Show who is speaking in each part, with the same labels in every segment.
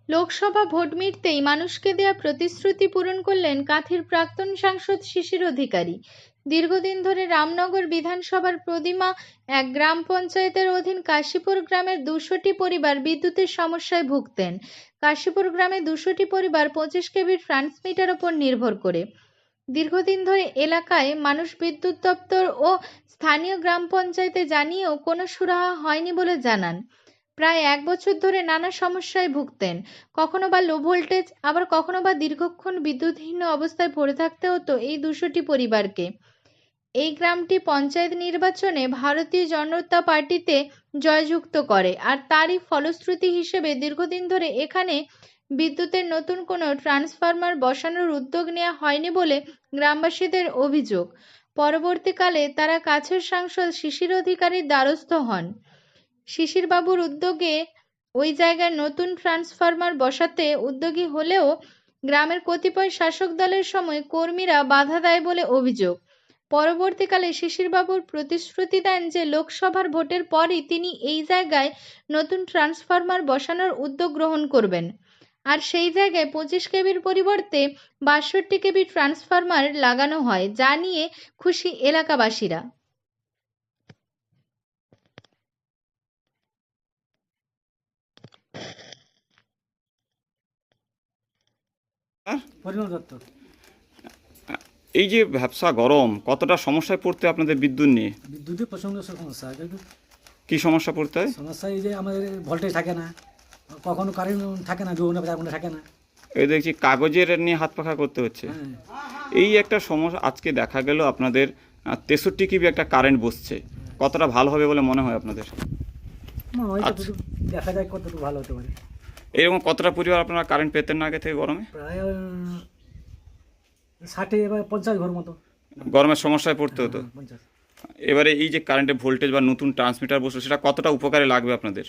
Speaker 1: Lok Sabha vote মিটতেই মানুষকে দেয়া প্রতিশ্রুতি পূরণ করলেন কাঁথির প্রাক্তন সাংসদ শিশির অধিকারী। দীর্ঘদিন ধরে রামনগর বিধানসভার প্রদিমা এক গ্রাম পঞ্চায়েতের অধীন কাশীপুর গ্রামের 200টি পরিবার বিদ্যুতের সমস্যায় ভুগতেন। কাশীপুর গ্রামে 200টি পরিবার 25 কেভির ট্রান্সমিটার ওপর নির্ভর করে। দীর্ঘদিন ধরে এলাকায় মানুষ বিদ্যুৎ দপ্তর ও স্থানীয় গ্রাম পঞ্চায়েতে জানিয়েও কোনো সুরাহা হয়নি বলে জানান। প্রায় 1 বছর ধরে নানা সমস্যায় ভুগতেন। কখনো বা লো ভোল্টেজ, আবার কখনো বা দীর্ঘক্ষণ বিদ্যুৎহীন অবস্থায় পড়ে থাকতে হতো এই 200টি পরিবারকে। এই গ্রামটি পঞ্চায়েত নির্বাচনে ভারতীয় জনতা পার্টিতে জয়যুক্ত করে, আর তারই ফলশ্রুতি হিসেবে দীর্ঘদিন ধরে এখানে বিদ্যুতের নতুন কোনো ট্রান্সফরমার বসানোর উদ্যোগ নেওয়া হয়নি বলে গ্রামবাসীদের অভিযোগ। পরবর্তীকালে তারা কাছের সাংসদ শিশির অধিকারীর দ্বারস্থ হন। শিশিরবাবুর উদ্যোগে ওই জায়গায় নতুন ট্রান্সফরমার বসাতে উদ্যোগী হলেও গ্রামের কতিপয় শাসক দলের সময় কর্মীরা বাধা দেয় বলে অভিযোগ। পরবর্তীকালে শিশিরবাবুর প্রতিশ্রুতি দেন যে লোকসভার ভোটের পরই তিনি এই জায়গায় নতুন ট্রান্সফরমার বসানোর উদ্যোগ গ্রহণ করবেন, আর সেই জায়গায় 25 কেভির পরিবর্তে 62 কেভি ট্রান্সফরমার লাগানো হয়, যা নিয়ে খুশি এলাকাবাসীরা।
Speaker 2: পরিমল দত্ত।
Speaker 3: এই যে ভ্যাপসা গরম, কতটা সমস্যায় পড়তে আপনাদের বিদ্যুৎ নিয়ে?
Speaker 2: বিদ্যুতের প্রচণ্ড সমস্যা। কিন্তু
Speaker 3: কি সমস্যা পড়তে হয়?
Speaker 2: সমস্যা এই যে আমাদের ভোল্টেজ থাকে না, কখনো কারেন্ট থাকে না, 2 ঘন্টা 4 ঘন্টা থাকে না।
Speaker 3: এই দেখছি কাগজের নিয়ে হাত পাখা করতে হচ্ছে।
Speaker 2: হ্যাঁ,
Speaker 3: এই একটা সমস্যা আজকে দেখা গেল আপনাদের 63 কেভি একটা কারেন্ট বসছে, কতটা ভালো হবে বলে মনে হয় আপনাদের?
Speaker 2: হয়তো
Speaker 3: আচ্ছা।
Speaker 2: দেখা যায় কতটুকু ভালো হতে পারে।
Speaker 3: এরকম কতটা পরিবার আপনারা কারেন্ট পেতেন না আগে থেকে গরমে?
Speaker 2: প্রায় 60 এবার 50 ঘর মতো
Speaker 3: গরমের সমস্যায় পড়তে হতো।
Speaker 2: 50।
Speaker 3: এবারে এই যে কারেন্টের ভোল্টেজ বা নতুন ট্রান্সমিটার বসলো, সেটা কতটা উপকারে লাগবে আপনাদের?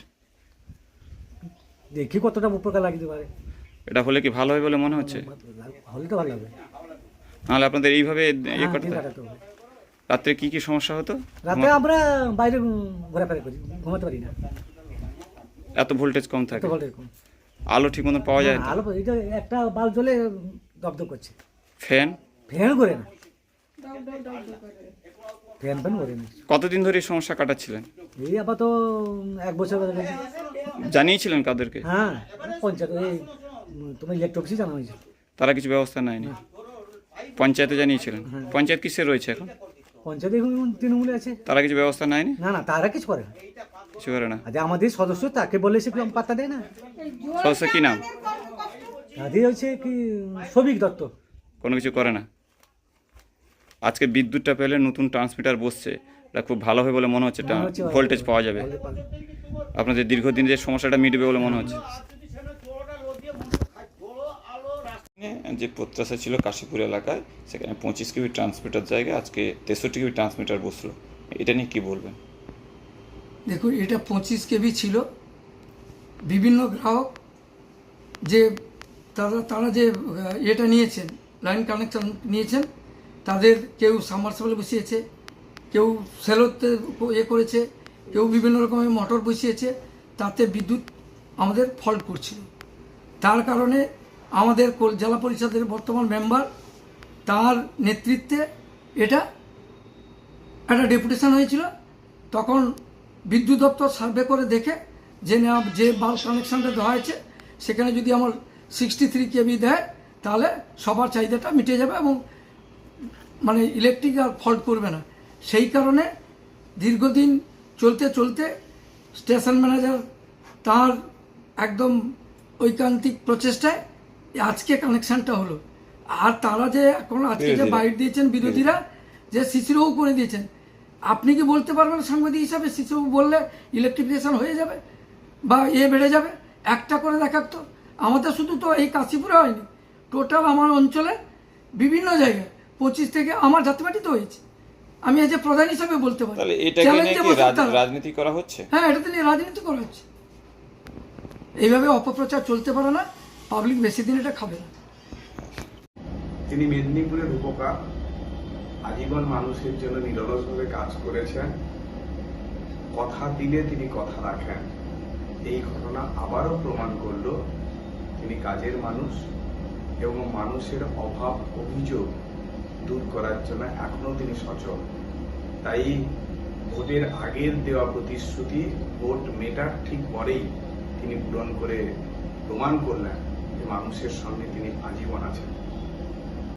Speaker 2: দেখি কতটা উপকার লাগতে পারে।
Speaker 3: এটা হলে কি ভালো হবে বলে মনে হচ্ছে?
Speaker 2: হলে তো ভালো হবে।
Speaker 3: নাহলে আপনাদের এইভাবে
Speaker 2: হ্যাঁ,
Speaker 3: করতে
Speaker 2: দিন
Speaker 3: হয়?
Speaker 2: কাটাতে হবে।
Speaker 3: রাত্রে কি কি সমস্যা হতো?
Speaker 2: রাতে আমরা বাইরে ঘোরাফেরা করি, ঘুমাতে পারি না,
Speaker 3: এত ভোল্টেজ কম
Speaker 2: এত
Speaker 3: থাকে,
Speaker 2: ভোল্টেজ কম।
Speaker 3: আলো ঠিক মতন পাওয়া যায়?
Speaker 2: না, আলো এটা একটা বাল্ব জ্বলে দপদপ করছে।
Speaker 3: ফ্যান
Speaker 2: ফ্যান করে না, ফ্যান করে না।
Speaker 3: কতদিন ধরে এই সমস্যা কাটাচ্ছিলেন?
Speaker 2: এই আপাতত 1 বছর হয়ে গেছে।
Speaker 3: জানিয়েছিলেন কাদেরকে?
Speaker 2: হ্যাঁ, পঞ্চায়েত এই তোমার ইলেকট্রিক অফিসে জানা হয়েছে।
Speaker 3: তারা কিছু ব্যবস্থা নেয়নি? পঞ্চায়েতে জানিয়েছিলেন? পঞ্চায়েত কিসে রয়েছে এখন?
Speaker 2: পঞ্চায়েত এখন তৃণমূলে আছে।
Speaker 3: তারা কিছু ব্যবস্থা নেয়নি?
Speaker 2: না না, তারা কিছু করে না।
Speaker 3: কিছু করে না?
Speaker 2: আজ আমাদের সদস্য তাকে বলে সে পাত্তা দেয় না।
Speaker 3: সদস্য কি নাম?
Speaker 2: তাদের হচ্ছে কি সবিক দত্ত।
Speaker 3: কোনো কিছু করে না। আজকে বিদ্যুৎটা পেলে নতুন ট্রান্সমিটার বসছে, এটা খুব ভালো হবে বলে মনে হচ্ছে।
Speaker 2: মনে হচ্ছে
Speaker 3: ভোল্টেজ পাওয়া যাবে, আপনাদের দীর্ঘদিন যে সমস্যাটা মিটবে বলে মনে হচ্ছে। যে প্রত্যাশা ছিল কাশীপুর এলাকায়, সেখানে 25 কেভি ট্রান্সমিটার জায়গায় আজকে 63 কেভি ট্রান্সমিটার বসলো, এটা নিয়ে কী বলবেন?
Speaker 4: দেখুন, এটা 25 কেভি ছিল। বিভিন্ন গ্রাহক যে তারা যে এটা নিয়েছেন, লাইন কানেকশন নিয়েছেন, তাদের কেউ সাবমার্সিবল বসিয়েছে, কেউ সেলোতে করেছে, কেউ বিভিন্ন রকমের মোটর বসিয়েছে, তাতে বিদ্যুৎ আমাদের ফল্ট করছিল। তার কারণে আমাদের জেলা পরিষদের বর্তমান মেম্বার, তার নেতৃত্বে এটা একটা ডেপুটেশন হয়েছিল। তখন বিদ্যুৎ দপ্তর সার্ভে করে দেখে যে বাল্ব কানেকশানটা দেওয়া হয়েছে, সেখানে যদি আমার 63 কেভি দেয়, তাহলে সবার চাহিদাটা মিটে যাবে এবং মানে ইলেকট্রিক আর ফল্ট করবে না। সেই কারণে দীর্ঘদিন চলতে চলতে স্টেশন ম্যানেজার তার একদম ঐকান্তিক প্রচেষ্টায় আজকে কানেকশানটা হলো। আর তারা যে এখন আজকে যে বাইট দিয়েছেন বিরোধীরা, যে শিশিরবাবু করে দিয়েছেন, আপনি কি বলতে পারবেন সাংবাদিক হিসাবে শিশিরবাবু বললে ইলেকট্রিফিকেশন হয়ে যাবে বা বেড়ে যাবে? একটা করে দেখাতো। আমাদের শুধু তো এই কাশীপুরে হয়নি, টোটাল আমার অঞ্চলে বিভিন্ন জায়গায় 25 থেকে আমার জাতিবাটিতে হয়েছে। আমি আজ প্রধান হিসাবে বলতে পারি।
Speaker 3: তাহলে এটাকে নিয়ে কি রাজনীতি করা হচ্ছে?
Speaker 4: হ্যাঁ, এটাতে নিয়ে রাজনীতি করা হচ্ছে। এইভাবে অপপ্রচার চলতে পারে না, পাবলিক বেশি দিন এটা খাবে না।
Speaker 5: তিনি মেদিনীপুরের উপকার, আজীবন মানুষের জন্য নিরলসভাবে কাজ করেছেন। কথা দিলে তিনি কথা রাখেন। এই ঘটনা আবারও প্রমাণ করলো তিনি কাজের মানুষ এবং মানুষের অভাব অভিযোগ দূর করার জন্য এখনো তিনি সচল। তাই ভোটের আগের দেওয়া প্রতিশ্রুতি ভোট মেটার ঠিক পরেই তিনি পূরণ করে প্রমাণ করলেন যে মানুষের সঙ্গে তিনি আজীবন আছেন।